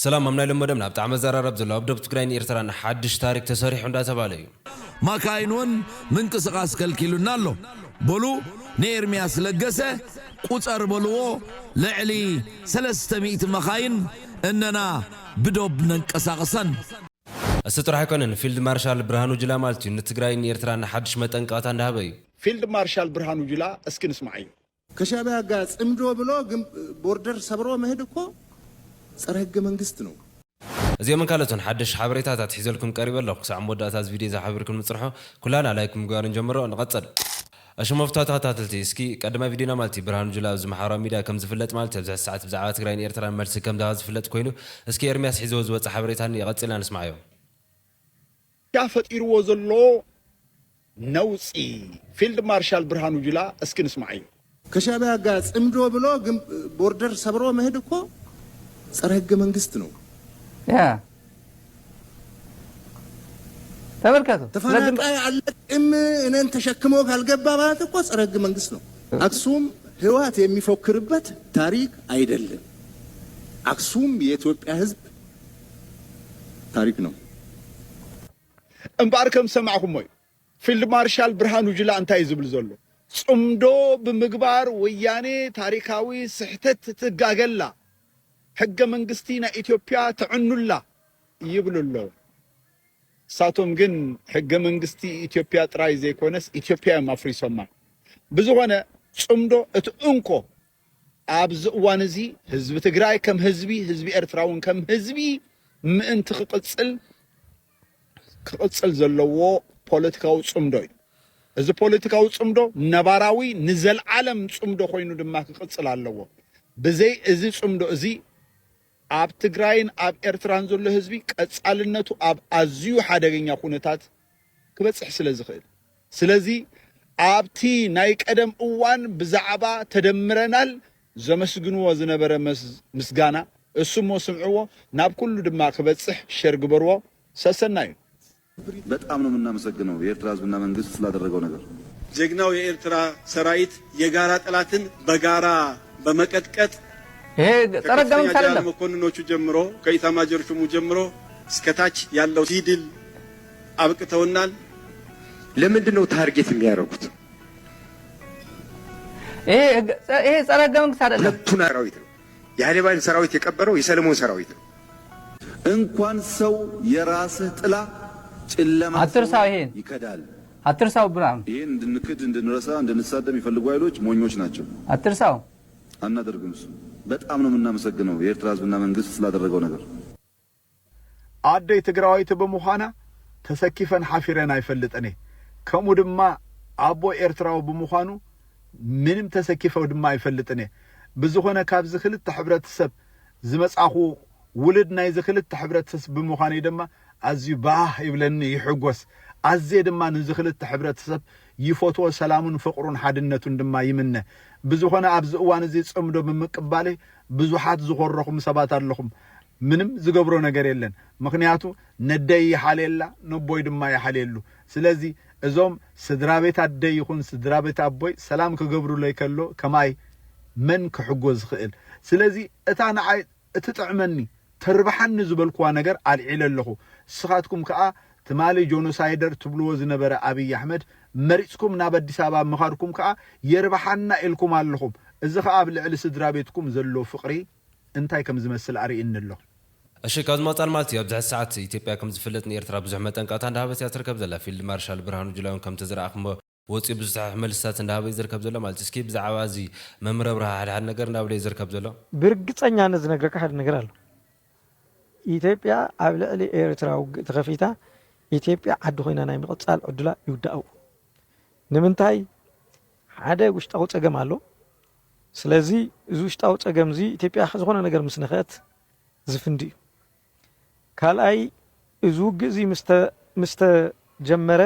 سلام ممنوع لمدمنا بتاع زرارب زلوا بدو بتقرين إيرتران حدش تاريخ تسريح وندا تبالي ما كاينون من كسقاس كالكيلو نالو بولو نيرمياس لقسه قصر بلوو لعلي 300 مخاين اننا بدوب ننقساقسن استراح يكون فيلد مارشال برهانو جلا مالتي نتقراين إيرتران حدش متنقاتا اندهبي فيلد مارشال برهانو جلا اسكن اسمعي كشابه غاص امدو بلو بوردر سبرو مهد እኮ صره ህገ መንግስት ነው زي من قالتون حدش حبريتات تحيزلكم قريب الله ساعه موداتات فيديو اذا حبركم نصرحوا كلنا لايكم غار نجمروا نقصل اش مفتاتات تاتلتي اسكي قدما فيديونا مالتي برهان جلا زمحارا ميديا كم زفلت مالتي بزع ساعات بزعات تግራين ايرتران مرسي كم داز فلت كوينو اسكي ارمياس حيزو زوص حبريتان يقصلنا نسمعيو يا فطيرو زلو نوصي فيلد مارشال برهانو جلا اسكن اسمعي كشابه غاص امدو بلو بوردر سبرو مهد እኮ صره ህገ መንግስት ነው يا تبركاتو تفرقاي علقم እነን ተሸክሞ ካልገባ ማለት እኮ صره ህገ መንግስት ነው አክሱም ህዋት የሚፎክርበት ታሪክ አይደለም አክሱም የኢትዮጵያ ህዝብ ታሪክ ነው እንባርከም ሰማዕኩም ወይ ፊልድ ማርሻል ብርሃኑ ጁላ እንታይ ዝብል ዘሎ ጽምዶ ብምግባር ወያኔ ታሪካዊ ስህተት ትጋገላ ሕገ መንግስቲና ኢትዮጵያ ትዕኑላ ይብሉሎ ሳቶም ግን ሕገ መንግስቲ ኢትዮጵያ ጥራይ ዘይኮነስ ኢትዮጵያ ማፍሪሶማ ብዙሆነ ጽምዶ እትንኮ አብዝ እዋን እዚ ህዝቢ ትግራይ ከም ህዝቢ ኤርትራውን ከም ህዝቢ ምእንቲ ክቅጽል ዘለዎ ፖለቲካዊ ጽምዶ እዚ ፖለቲካዊ ጽምዶ ነባራዊ ንዘልዓለም ጽምዶ ኮይኑ ድማ ክቅጽል ኣለዎ ብዘይ እዚ ጽምዶ እዚ ኣብ ትግራይን ኣብ ኤርትራን ዘሎ ህዝቢ ቀጻልነቱ ኣብ ኣዝዩ ሓደገኛ ኩነታት ክበጽሕ ስለዝኽእል ስለዚ ኣብቲ ናይ ቀደም እዋን ብዛዕባ ተደምረናል ዘመስግንዎ ዝነበረ ምስጋና እሱሞ ስምዕዎ ናብ ኩሉ ድማ ክበጽሕ ሸር ግበርዎ ሰሰናዩ በጣም ነው የምናመሰግነው የኤርትራ ህዝብና መንግስት ስላደረገው ነገር ጀግናው የኤርትራ ሰራዊት የጋራ ጠላትን በጋራ በመቀጥቀጥ ተረጋግም አይደለም መኮንኖቹ ጀምሮ ከኢታማጆር ሹሙ ጀምሮ እስከታች ያለው ሲድል አብቅተውናል ለምንድን ነው ታርጌት የሚያደርጉት ይሄ ተረጋግም አይደለም ሁለቱን ሰራዊት ነው የኃይለማርያም ሰራዊት የቀበረው የሰለሞን ሰራዊት ነው እንኳን ሰው የራስህ ጥላ ጨለማ አትርሳው ይሄን ይከዳል አትርሳው ብራም ይሄን እንድንክድ እንድንረሳ እንድንሳደም ይፈልጉ ኃይሎች ሞኞች ናቸው አትርሳው አናደርግም እሱ በጣም ነው የምናመሰግነው የኤርትራ ህዝብና መንግስት ስላደረገው ነገር አደይ ትግራዋይት በመሆና ተሰኪፈን ሐፊረን አይፈልጥኔ ከሙ ድማ አቦ ኤርትራው በመሆኑ ምንም ተሰኪፈው ድማ አይፈልጥኔ ብዙሆነ ካብ ዝኽልት ሕብረተሰብ ዝመጻኹ ውልድ ናይ ዝኽልት ሕብረተሰብ በመሆነ ድማ አዝዩ ባህ ይብለኒ ይሕጎስ አዜ ድማ ንዝኽልት ሕብረተሰብ ይፎቶ ሰላሙን ፍቅሩን ሓድነቱን ድማ ይምነ ብዙሆነ ኣብዚ እዋን እዚ ጽምዶ ብምቅባለ ብዙሓት ዝኮረኹም ሰባት ኣለኹም ምንም ዝገብሮ ነገር የለን ምክንያቱ ነደይ ይሓለላ ነቦይ ድማ ይሓለሉ ስለዚ እዞም ስድራቤት አደይ ይኹን ስድራቤት አቦይ ሰላም ክገብሩ ለይከሎ ከማይ መን ክሕጎዝ ዝኽእል ስለዚ እታ ንዓይ እትጥዕመኒ ተርባሓኒ ዝበልኩዋ ነገር አልዒለለኹ ስኻትኩም ከኣ ትማሊ ጆኖሳይደር ትብልዎ ዝነበረ አብይ አሕመድ መሪጽኩም ናብ አዲስ አበባ መኻርኩም ከኣ የርባሓና ኢልኩም ኣለኹም እዚ ከኣ ብልዕሊ ስድራ ቤትኩም ዘሎ ፍቅሪ እንታይ ከም ዝመስል አርእይንሎ እሺ ካዝ ማጣል ማለት ያብዛሕ ሰዓት ኢትዮጵያ ከም ዝፍለጥ ኤርትራ ብዙሕ መጠንቃታ እንዳሃበት ያትርከብ ዘላ ፊልድ ማርሻል ብርሃኑ ጁላውን ከም ተዘራእኹም ወፂ ብዙሕ መልስታት እንዳሃበ ይዝርከብ ዘሎ ማለት እስኪ ብዛዕባ እዚ መምረብራ ሓደ ነገር እንዳብለ ይዝርከብ ዘሎ ብርግጸኛነት ዝነግረካ ሓደ ነገር ኣሎ ኢትዮጵያ ኣብ ልዕሊ ኤርትራው ተኸፊታ ኢትዮጵያ ዓዲ ኮይና ናይ ምቕጻል ዕድላ ይውዳኡ ንምንታይ ሓደ ውሽጣዊ ጸገም ኣሎ ስለዚ እዚ ውሽጣዊ ጸገም እዚ ኢትዮጵያ ዝኾነ ነገር ምስ ነኸት ዝፍንዲ ካልኣይ እዚ ውግእ እዚ ምስተ ጀመረ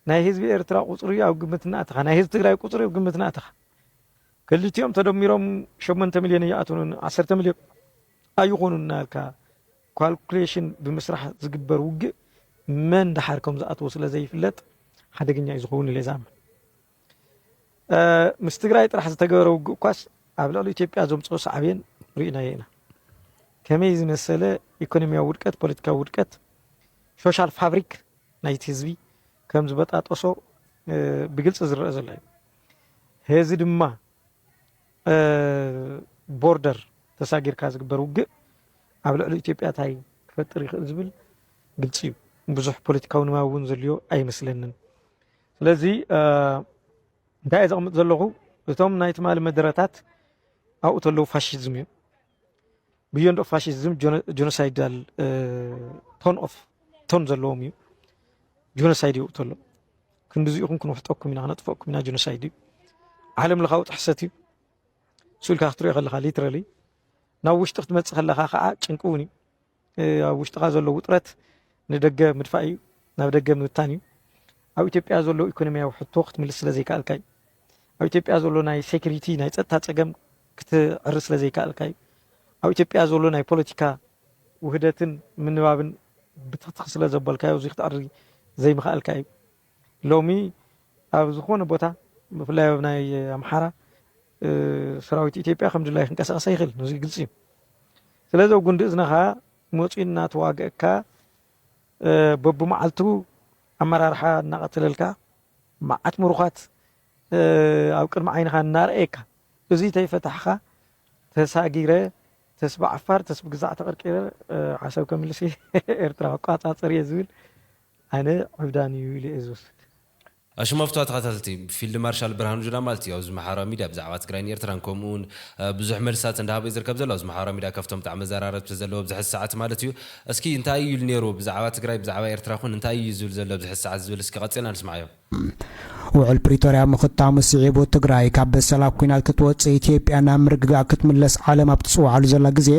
ናይ ህዝቢ ኤርትራ ቁጽሪ ኣብ ግምትና ኣተኻ ናይ ህዝቢ ትግራይ ቁጽሪ ኣብ ግምትና ኣተኻ ክልቲኦም ተደሚሮም 8 ሚልዮን ይኣትኑን 10 ሚልዮን ኣይኾኑን ናልካ ካልኩሌሽን ብምስራሕ ዝግበር ውግእ መን ዳሓርኩም ዝኣትዎ ስለ ዘይፍለጥ ሓደገኛ እዩ ዝኸውን ኢለ ዝኣምን ምስ ትግራይ ጥራሕ ዝተገበረ ውግእ እኳስ ኣብ ልዕሊ ኢትዮጵያ ዘምፅኦ ሳዕቤን ርኢናዮ ኢና ከመይ ዝመሰለ ኢኮኖሚያዊ ውድቀት ፖለቲካዊ ውድቀት ሶሻል ፋብሪክ ናይቲ ህዝቢ ከም ዝበጣጠሶ ብግልጽ ዝረአ ዘሎ እዩ ህዚ ድማ ቦርደር ተሳጊርካ ዝግበር ውግእ ኣብ ልዕሊ ኢትዮጵያ ታይ ክፈጥር ይኽእል ዝብል ግልጽ እዩ ብዙሕ ፖለቲካዊ ንባብ እውን ዘልዮ ኣይመስለንን ስለዚ እንታይ ዘቕምጥ ዘለኹ እቶም ናይ ትማሊ መደረታት ኣብኡ ተለዉ ፋሽዝም እዩ beyond of fascism genocidal ton ዘለዎም እዩ ጀኖሳይድ እዩ ተሎ ክንድዚኡኹም ክንወሕጠኩም ኢና ነጥፈኩም ኢና ጀኖሳይድ እዩ ዓለም ለኻው ጥሕሰት እዩ ሱልካ ክትሪኦ ከለኻ ሊትራሊ ናብ ውሽጢ ክትመጽእ ከለኻ ከዓ ጭንቂ እውን እዩ ኣብ ውሽጢኻ ዘሎ ውጥረት ንደገ ምድፋእ እዩ ናብ ደገ ምብታን እዩ ኣብ ኢትዮጵያ ዘሎ ኢኮኖሚያዊ ሕቶ ክትምልስ ስለ ዘይከኣልካ እዩ ኣብ ኢትዮጵያ ዘሎ ናይ ሴኩሪቲ ናይ ጸጥታ ጸገም ክትዕርስ ስለ ዘይከኣልካ እዩ ኣብ ኢትዮጵያ ዘሎ ናይ ፖለቲካ ውህደትን ምንባብን ብትኽትኽ ስለ ዘበልካዮ እዚ ክትዕሪ ዘይምኽኣልካ እዩ ሎሚ ኣብ ዝኾነ ቦታ ብፍላይ ኣብ ናይ ኣምሓራ ሰራዊት ኢትዮጵያ ከም ድላይ ክንቀሳቀስ ይኽእል ነዚ ግልጽ እዩ ስለዚ ኣብ ጉንዲ እዝነኻ መፂኡ እናተዋግአካ በብመዓልቱ ኣመራርሓ እናቐተለልካ መዓት ምሩኻት ኣብ ቅድሚ ዓይንኻ እናርአየካ እዚ ተይፈታሕኻ ተሳጊረ ተስባ ዓፋር ተስብ ግዛዕ ተቐርቂረ ሓሳብ ከምልሲ ኤርትራ ቋፃፀር እየ ዝብል ኣነ ዕብዳን እዩ ኢለ እየ ዝወስድ ኣሽመፍቷ ተኸታተልቲ ፊልድ ማርሻል ብርሃኑ ጁላ ማለት እዩ ኣብዚ ማሕበራዊ ሚድያ ብዛዕባ ትግራይን ኤርትራን ከምኡውን ብዙሕ መልስታት እንዳሃበ ዝርከብ ዘሎ ኣብዚ ማሕበራዊ ሚድያ ካብቶም ብጣዕሚ መዘራረብቲ ዘለዎ ብዝሕዚ ሰዓት ማለት እዩ እስኪ እንታይ እዩ ነይሩ ብዛዕባ ትግራይ ብዛዕባ ኤርትራ ኹን እንታይ እዩ ዝብል ዘሎ ብዝሕዚ ሰዓት ዝብል እስኪ ቀፂልና ንስማዕዮ ውዕል ፕሪቶሪያ ምኽታሙ ስዒቡ ትግራይ ካብ በሰላም ኩናት ክትወፅእ ኢትዮጵያ ናብ ምርግጋእ ክትምለስ ዓለም ኣብ ትፅዋዓሉ ዘላ ግዜ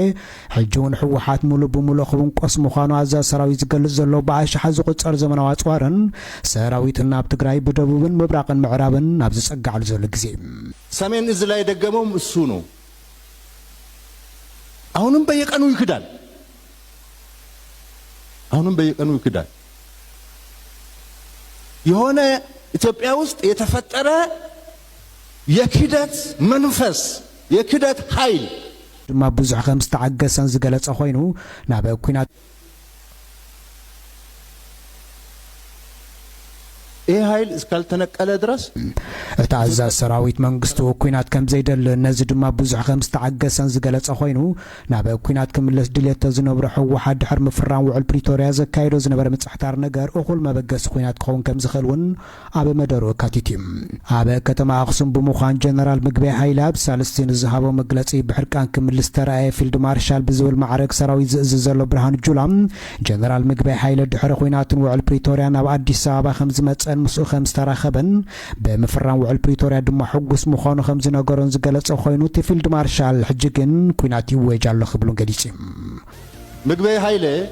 ሕጂ እውን ሕወሓት ሙሉእ ብሙሉእ ክብንቆስ ምዃኑ ኣዛዚ ሰራዊት ዝገልጽ ዘሎ ብኣሽሓት ዝቑፀር ዘመናዊ ኣፅዋርን ሰራዊትን ናብ ትግራይ ብደቡብን ምብራቕን ምዕራብን ናብ ዝጸጋዓሉ ዘሎ ግዜ ሰሜን እዝ ላይ ደገመውም እሱ ነው። አሁንም በየቀኑ ይክዳል። የሆነ ኢትዮጵያ ውስጥ የተፈጠረ የክደት መንፈስ የክደት ኃይል ድማ ብዙሕ ከም ዝተዓገሰን ዝገለጸ ኮይኑ ናብ ኩናት ይህ ኃይል እስካልተነቀለ ድረስ እቲ ኣዛዚ ሰራዊት መንግስቱ ኩናት ከም ዘይደሊ ነዚ ድማ ብዙሕ ከም ዝተዓገሰን ዝገለጸ ኮይኑ ናብ ኩናት ክምለስ ድሌት ዝነብሩ ሕወሓት ድሕሪ ምፍራም ውዕል ፕሪቶሪያ ዘካይዶ ዝነበረ ምጽሕታር ነገር እኹል መበገሲ ኩናት ክኸውን ከም ዝኽእል እውን ኣብ መደሩ ኣካቲት እዩ ኣብ ከተማ ኣኽሱም ብምዃን ጀነራል ምግበይ ሃይለ ኣብ ሳልስቲን ዝሃቦ መግለጺ ብሕርቃን ክምልስ ተረኣየ ፊልድ ማርሻል ብዝብል ማዕረግ ሰራዊት ዝእዝዝ ዘሎ ብርሃኑ ጁላ ጀነራል ምግበይ ሃይለ ድሕሪ ኩናትን ውዕል ፕሪቶሪያ ናብ ኣዲስ ኣበባ ከም ዝመጸ مسؤ خمس ترى خبن بمفران وعلى بريتوريا دم حجوس مخانو خمس نجارن زجلس أخوينو تفيلد مارشال حججن كوناتي وجعل خبلون قديسين مقبل هايله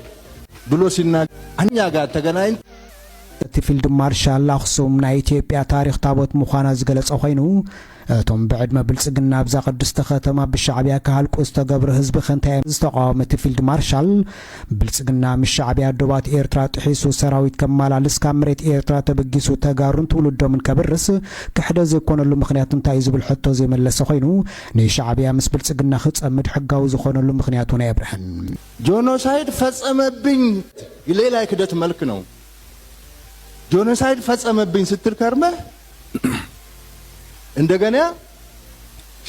بلوسنا أنيا قاعد تجنين تفيلد مارشال أخصم نايتي بيا تابوت مخانا زجلس أخوينو توم بعد ما بلصقنا بزاق الدستخة ما بالشعبية كهالك استقبر حزب خنتاي استقامة فيلد مارشال بلصقنا من الشعبية دوات إيرترا تحسو سراويت كمال على سكامريت إيرترا تبجيسو تجارن تولد من كبرس كحدا زي كون له مخنيات تايز بالحطة زي من لسخينو ني شعبية مس بلصقنا خص أمد حقه وزخون له مخنياتنا يبرهن جونوسايد فصم بين ليلا كده تملكنو جونوسايد فصم بين ستر كرمه እንደገና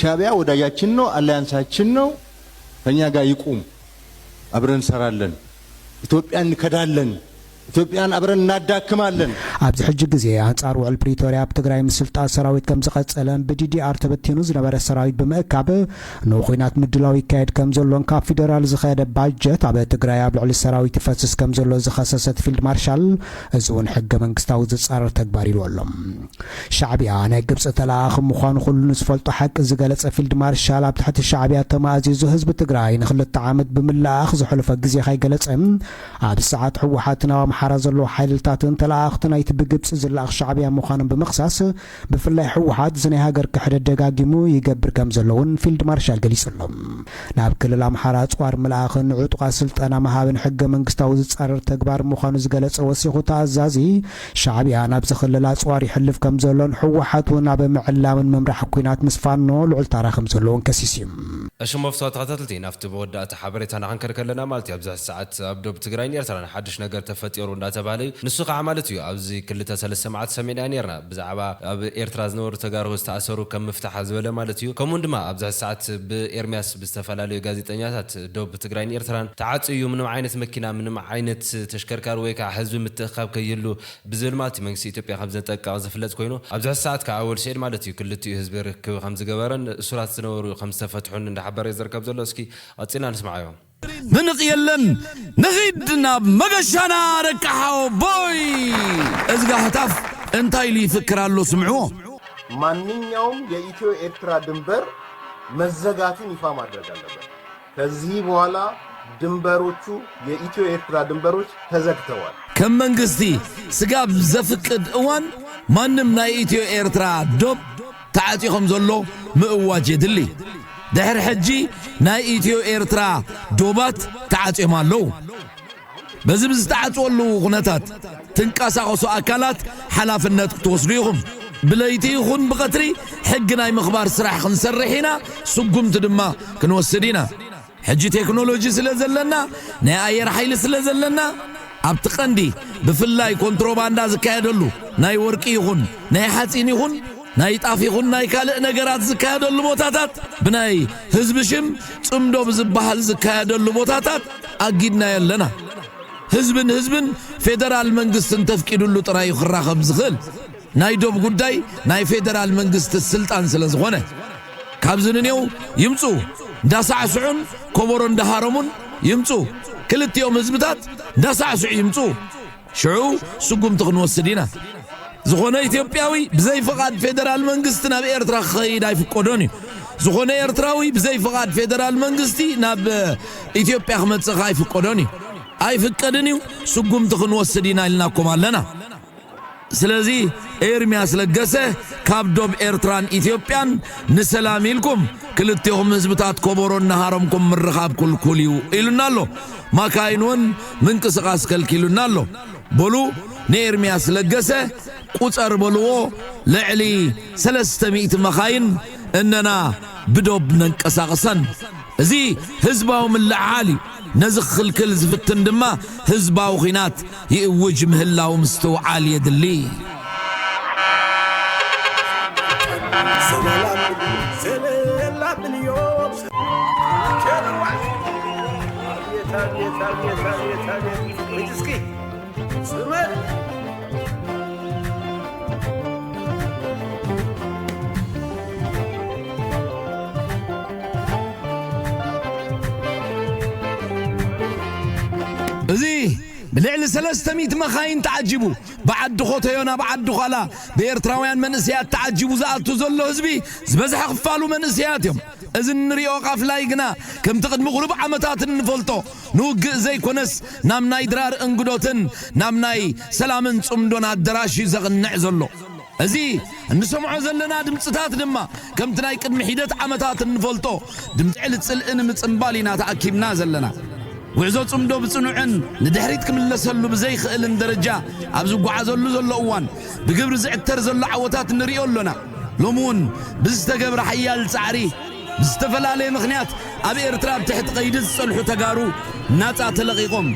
ሻቢያ ወዳጃችን ነው አላያንሳችን ነው ከኛ ጋር ይቁም አብረን እንሰራለን ኢትዮጵያን እንከዳለን ኢትዮጵያን አብረን እናዳክማለን ኣብዚ ሕጂ ግዜ አንጻር ውዕል ፕሪቶሪያ ኣብ ትግራይ ምስልጣን ሰራዊት ከም ዝቐጸለን ብዲዲአር ተበቲኑ ዝነበረ ሰራዊት ብምእካብ ንኹናት ምድላው ይካየድ ከም ዘሎን ካብ ፌደራል ዝኸደ ባጀት ኣብ ትግራይ ኣብ ልዕሊ ሰራዊት ይፈስስ ከም ዘሎ ዝኸሰሰት ፊልድ ማርሻል እዚ እውን ሕገ መንግስታዊ ዝጻረር ተግባር ኢሉ ኣሎ ሻዕቢያ ናይ ግብፂ ተላኣኺ ምዃኑ ኩሉ ዝፈልጦ ሓቂ ዝገለጸ ፊልድ ማርሻል ኣብ ትሕቲ ሻዕቢያ ተማእዚዙ ህዝቢ ትግራይ ንክልተ ዓመት ብምልኣኽ ዝሕለፈ ግዜ ከይገለጸ ኣብ ሰዓት ሕወሓት ናብ ኣምሓራ ዘለዎ ሓይልታትን ተላኣኽቲ ናይቲ ብግብፂ ዝለኣኽ ሻዕብያ ምዃኖም ብምኽሳስ ብፍላይ ሕወሓት ዝናይ ሃገር ክሕደት ደጋጊሙ ይገብር ከም ዘለውን ፊልድ ማርሻል ገሊጹሎም ናብ ክልል ኣምሓራ ጽዋር መልኣኽን ዕጡቓ ስልጠና መሃብን ሕገ መንግስታዊ ዝጻረር ተግባር ምዃኑ ዝገለጸ ወሲኹ ተኣዛዚ ሻዕብያ ናብ ዝኽልል ኣጽዋር ይሕልፍ ከም ዘሎን ሕወሓት እውን ኣብ ምዕላምን መምራሕ ኩናት ምስ ፋኖ ልዑል ታራ ከም ዘለዎን ከሲስ እዩ እሽሞፍቶ ተኸታተልቲ ናፍቲ መወዳእታ ሓበሬታ ናኸንከር ከለና ማለት እዩ ኣብዚ ሰዓት ኣብ ዶብ ትግራይን ኤርትራን ሓድሽ ነገር ተፈጢሩ እንዳተባለ እዩ ንሱ ከዓ ማለት እዩ ኣብዚ 2-3 መዓልቲ ሰሜንያ ነርና ብዛዕባ ኣብ ኤርትራ ዝነበሩ ተጋሩ ዝተኣሰሩ ከም ምፍታሕ ዝበለ ማለት እዩ ከምኡን ድማ ኣብዚ ሰዓት ብኤርሚያስ ብዝተፈላለዩ ጋዜጠኛታት ዶብ ትግራይን ኤርትራን ተዓጽዩ ምንም ዓይነት መኪና ምንም ዓይነት ተሽከርካሪ ወይ ከዓ ህዝቢ ምትእኻብ ከይህሉ ብዝብል ማለት እዩ መንግስቲ ኢትዮጵያ ከም ዘጠቃቕ ዝፍለጥ ኮይኑ ኣብዚ ሰዓት ከዓ ኣወል ሸድ ማለት እዩ ክልቲኡ ህዝቢ ርክብ ከም ዝገበረን እሱራት ዝነበሩ ከም ዝተፈትሑን እንዳሓበረ ይዘርከብ ዘሎ እስኪ ቀፂልና ንስማዓዮ ምንቕ የለን ንኺድ ናብ መገሻና ረቃሓው ቦይ እዝጋ ህታፍ እንታይ ሊፍክር ኣሎ ስምዕዎ ማንኛውም የኢትዮ ኤርትራ ድንበር መዘጋቱን ይፋ ማድረግ አለበት። ከዚህ በኋላ ድንበሮቹ የኢትዮ ኤርትራ ድንበሮች ተዘግተዋል። ከም መንግስቲ ስጋብ ዘፍቅድ እዋን ማንም ናይ ኢትዮ ኤርትራ ዶብ ተዓጺኹም ዘሎ ምእዋጅ የድሊ ድሕሪ ሕጂ ናይ ኢትዮ ኤርትራ ዶባት ተዓጺዮም ኣለዉ በዚ ብዝተዓጽወሉ ኩነታት ትንቀሳቐሱ ኣካላት ሓላፍነት ክትወስዱ ኢኹም ብለይቲ ይኹን ብቐትሪ ሕጊ ናይ ምኽባር ስራሕ ክንሰርሕ ኢና ስጉምቲ ድማ ክንወስድ ኢና ሕጂ ቴክኖሎጂ ስለ ዘለና ናይ ኣየር ሓይሊ ስለ ዘለና ኣብቲ ቀንዲ ብፍላይ ኮንትሮባንዳ ዝካየደሉ ናይ ወርቂ ይኹን ናይ ሓፂን ይኹን ናይ ጣፍ ይኹን ናይ ካልእ ነገራት ዝካየደሉ ቦታታት ብናይ ህዝቢ ሽም ጽምዶ ብዝበሃል ዝካየደሉ ቦታታት ኣጊድና የለና ህዝብን ፌደራል መንግስትን ተፍቂዱሉ ጥራይ ክራኸብ ዝኽእል ናይ ዶብ ጉዳይ ናይ ፌደራል መንግስቲ ስልጣን ስለ ዝኾነ ካብዝንኔው ይምፁ እንዳሳዕስዑን ኮቦሮ እንዳሃረሙን ይምፁ ክልቲኦም ህዝብታት እንዳሳዕስዑ ይምፁ ሽዑ ስጉምቲ ክንወስድ ኢና ዝኾነ ኢትዮጵያዊ ብዘይ ፍቓድ ፌደራል መንግስቲ ናብ ኤርትራ ክኸይድ ኣይፍቀዶን እዩ ዝኾነ ኤርትራዊ ብዘይ ፍቓድ ፌደራል መንግስቲ ናብ ኢትዮጵያ ክመጽእ ኣይፍቀዶን እዩ ኣይፍቀድን እዩ ስጉምቲ ክንወስድ ኢና ኢልናኩም ኣለና ስለዚ ኤርሚያስ ለገሰ ካብ ዶብ ኤርትራን ኢትዮጵያን ንሰላም ኢልኩም ክልቲኦም ህዝብታት ኮቦሮና ሃረምኩም ምርኻብ ኩልኩል እዩ ኢሉና ኣሎ ማካይንውን ምንቅስቓስ ከልኪሉና ኣሎ በሉ ንኤርሚያስ ለገሰ ቁፀር በልዎ ልዕሊ 300 መኻይን እነና ብዶብ ነንቀሳቕሰን እዚ ህዝባዊ ምልዓል እዩ ነዚ ክልክል ዝፍትን ድማ ህዝባዊ ኺናት ይእውጅ ምህላው ምስትውዓል የድሊ እዚህ بلعل 300 مخاين تعجبوا بعد خوتيونا بعد خلا بإرتراويان منسيات تعجبوا زاتو زلو هزبي زبزح خفالو منسياتهم إذن نريو قافلايقنا كم تقد مغرب عمتات نفلتو نوق زي كونس نامناي درار انقدوتن نامناي سلامن صمدونا الدراشي زغنع زلو أزي نسمعو زلنا دمتات دما كم تناي قد محيدت عمتات نفلتو دمتعل تسلئن متصنبالينا تأكيبنا زلنا وعزو صمدو بصنوعن ندحريت كملسلو بزي خئلن درجه ابزو غعزلو زلو اوان بغبر زعتر زلو عوتات نريولنا لومون بزتغبر حيال صعري بزتفلالي مخنيات ابي ارتراب تحت قيد الصلحو تغارو ناصا تلقيقوم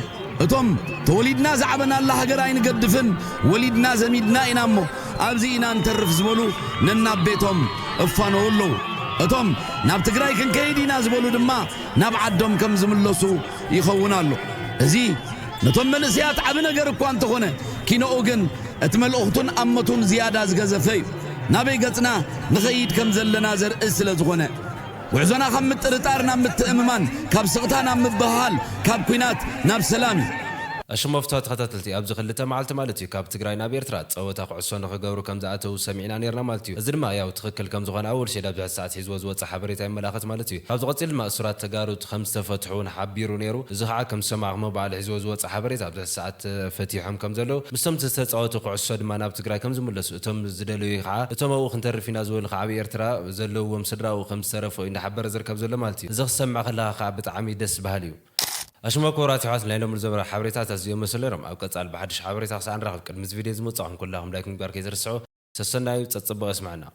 اتوم توليدنا زعبنا الله هغراي نقدفن وليدنا زميدنا ينامو ابزينا نترف زبلو ننا بيتهم افانولو اتوم ناب تግራይ ክንከይዲና ዝበሉ ድማ ናብ ዓዶም ከም ዝምለሱ ይኸውናሉ እዚ ነቶም መንስያት ዓብ ነገር እኳ እንተኾነ ኪኖኡ ግን እቲ መልእኽቱን ኣመቱን ዝያዳ ዝገዘፈ እዩ ናበይ ገጽና ንኸይድ ከም ዘለና ዘርኢ ስለ ዝኾነ ውዕዞና ከም ምጥርጣር ናብ ምትእምማን ካብ ስቕታ ናብ ምብሃል ካብ ኩናት ናብ ሰላም أشمفتها تخطتلتي أبز خلتها معلت مالتي كاب تجري نابير ترى تصوت أقعصون خجورو كم زعته وسمعنا نيرنا مالتي أزر ما ياو تخكل كم زغان أول شيء لابد الساعة حزوز وتصحبري تايم ملاخت مالتي كاب زغتي لما أسرات تجارو خمسة فتحون حبيرو نيرو زخع كم سمع موبايل حزوز وتصحبري تابد الساعة فتيحهم كم زلو مستم تستعوت أقعصون ما ناب تجري كم زملس تم زدلو يقع تم أو خنتر في نازول خعبي إرترا زلو ومسدرا وخمس سرف وإن حبر زر كم زلو مالتي زخ سمع خلاها خعبت عمي دس بهاليو أشما كوراتي حاس لينهم الزبرة حبريتات أزيو مسلرم أو قطع بحدش حبريتات عن رغب كل مز فيديو زموت صاحن كلهم لايك مقبار كيزرسعو سسنا يتصبغ اسمعنا